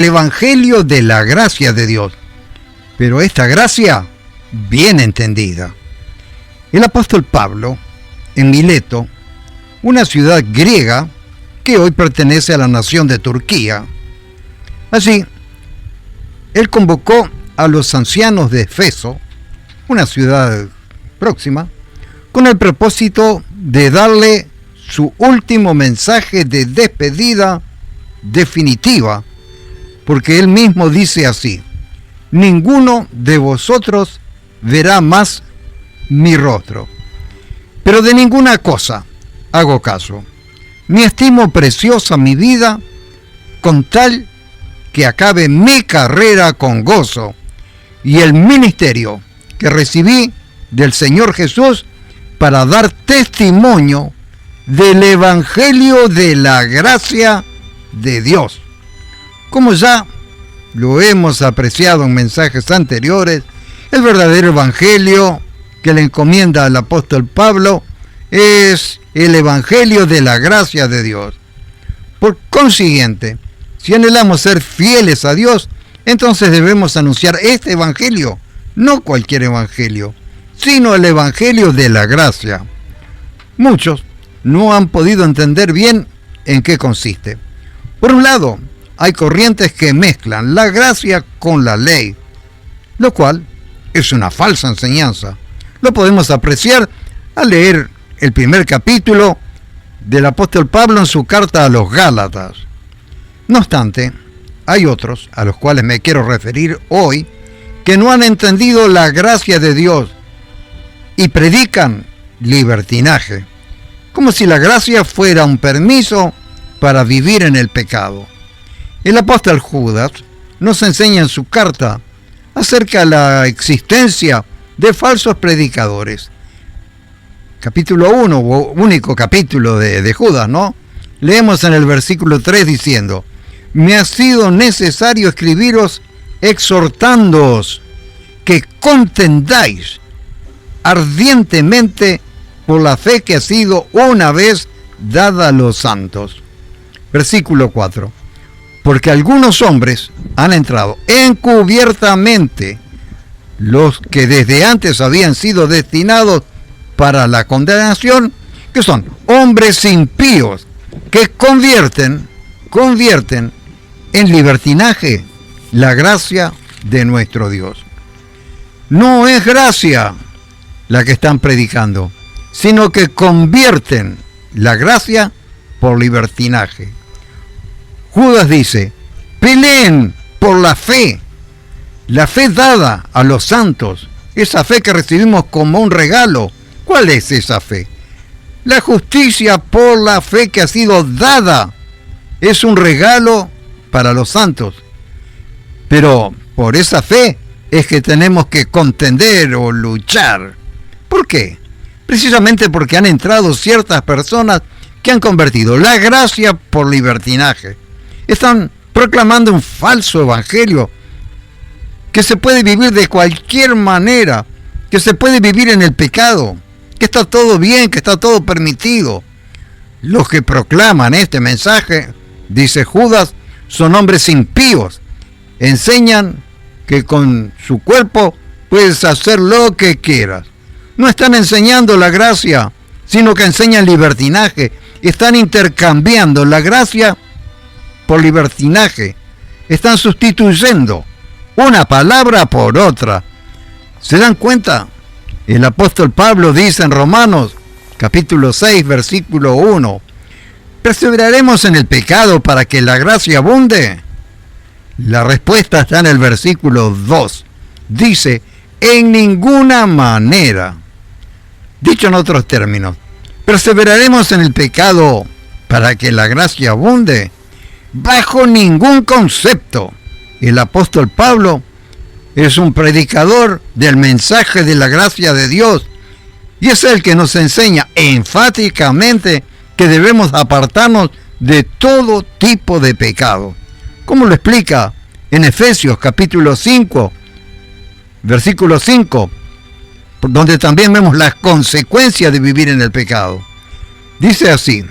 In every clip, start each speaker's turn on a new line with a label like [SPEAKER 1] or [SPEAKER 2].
[SPEAKER 1] el Evangelio de la gracia de Dios, pero esta gracia bien entendida. El apóstol Pablo, en Mileto, una ciudad griega que hoy pertenece a la nación de Turquía, allí él convocó a los ancianos de Efeso, una ciudad próxima, con el propósito de darle su último mensaje de despedida definitiva, porque él mismo dice así: ninguno de vosotros verá más mi rostro, pero de ninguna cosa hago caso, ni estimo preciosa mi vida, con tal que acabe mi carrera con gozo y el ministerio que recibí del Señor Jesús para dar testimonio del Evangelio de la gracia de Dios. Como ya lo hemos apreciado en mensajes anteriores, el verdadero Evangelio que le encomienda al apóstol Pablo es el Evangelio de la gracia de Dios. Por consiguiente, si anhelamos ser fieles a Dios, entonces debemos anunciar este Evangelio, no cualquier Evangelio, sino el Evangelio de la gracia. Muchos no han podido entender bien en qué consiste. Por un lado, hay corrientes que mezclan la gracia con la ley, lo cual es una falsa enseñanza. Lo podemos apreciar al leer el primer capítulo del apóstol Pablo en su carta a los Gálatas. No obstante, hay otros, a los cuales me quiero referir hoy, que no han entendido la gracia de Dios y predican libertinaje, como si la gracia fuera un permiso para vivir en el pecado. El apóstol Judas nos enseña en su carta acerca de la existencia de falsos predicadores. Capítulo 1, único capítulo de Judas, ¿no? Leemos en el versículo 3 diciendo: me ha sido necesario escribiros exhortándoos que contendáis ardientemente por la fe que ha sido una vez dada a los santos. Versículo 4. Porque algunos hombres han entrado encubiertamente, los que desde antes habían sido destinados para la condenación, que son hombres impíos, que convierten en libertinaje la gracia de nuestro Dios. No es gracia la que están predicando, sino que convierten la gracia por libertinaje. Judas dice: peleen por la fe dada a los santos, esa fe que recibimos como un regalo. ¿Cuál es esa fe? La justicia por la fe que ha sido dada es un regalo para los santos. Pero por esa fe es que tenemos que contender o luchar. ¿Por qué? Precisamente porque han entrado ciertas personas que han convertido la gracia por libertinaje. Están proclamando un falso evangelio, que se puede vivir de cualquier manera, que se puede vivir en el pecado, que está todo bien, que está todo permitido. Los que proclaman este mensaje, dice Judas, son hombres impíos. Enseñan que con su cuerpo puedes hacer lo que quieras. No están enseñando la gracia, sino que enseñan libertinaje. Están intercambiando la gracia por libertinaje. Están sustituyendo una palabra por otra. ¿Se dan cuenta? El apóstol Pablo dice en Romanos, capítulo 6, versículo 1, ¿perseveraremos en el pecado para que la gracia abunde? La respuesta está en el versículo 2. Dice: en ninguna manera. Dicho en otros términos, ¿perseveraremos en el pecado para que la gracia abunde? Bajo ningún concepto. El apóstol Pablo es un predicador del mensaje de la gracia de Dios, y es el que nos enseña enfáticamente que debemos apartarnos de todo tipo de pecado. ¿Cómo lo explica en Efesios capítulo 5, versículo 5, donde también vemos las consecuencias de vivir en el pecado? Dice así: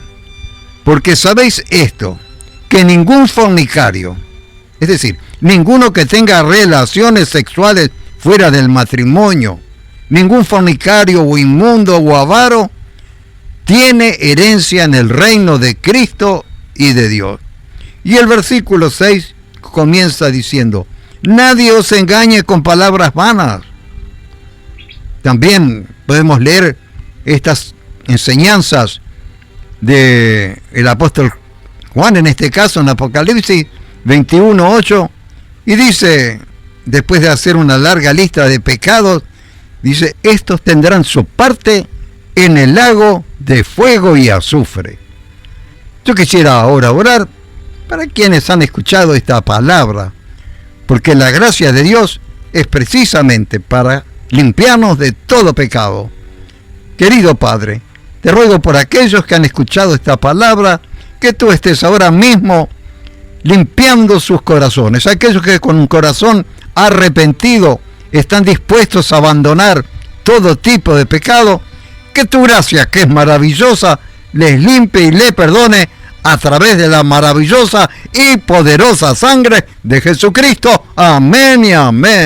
[SPEAKER 1] porque sabéis esto, que ningún fornicario, Es decir, ninguno que tenga relaciones sexuales fuera del matrimonio, ningún fornicario o inmundo o avaro, tiene herencia en el reino de Cristo y de Dios. Y el versículo 6 comienza diciendo, nadie os engañe con palabras vanas. También podemos leer estas enseñanzas del apóstol Juan, en este caso en Apocalipsis 21:8, y dice, después de hacer una larga lista de pecados, dice, estos tendrán su parte en el lago de fuego y azufre. Yo quisiera ahora orar para quienes han escuchado esta palabra, porque la gracia de Dios es precisamente para limpiarnos de todo pecado. Querido Padre, te ruego por aquellos que han escuchado esta palabra, que tú estés ahora mismo limpiando sus corazones, aquellos que con un corazón arrepentido están dispuestos a abandonar todo tipo de pecado, que tu gracia, que es maravillosa, les limpie y les perdone a través de la maravillosa y poderosa sangre de Jesucristo. Amén y amén.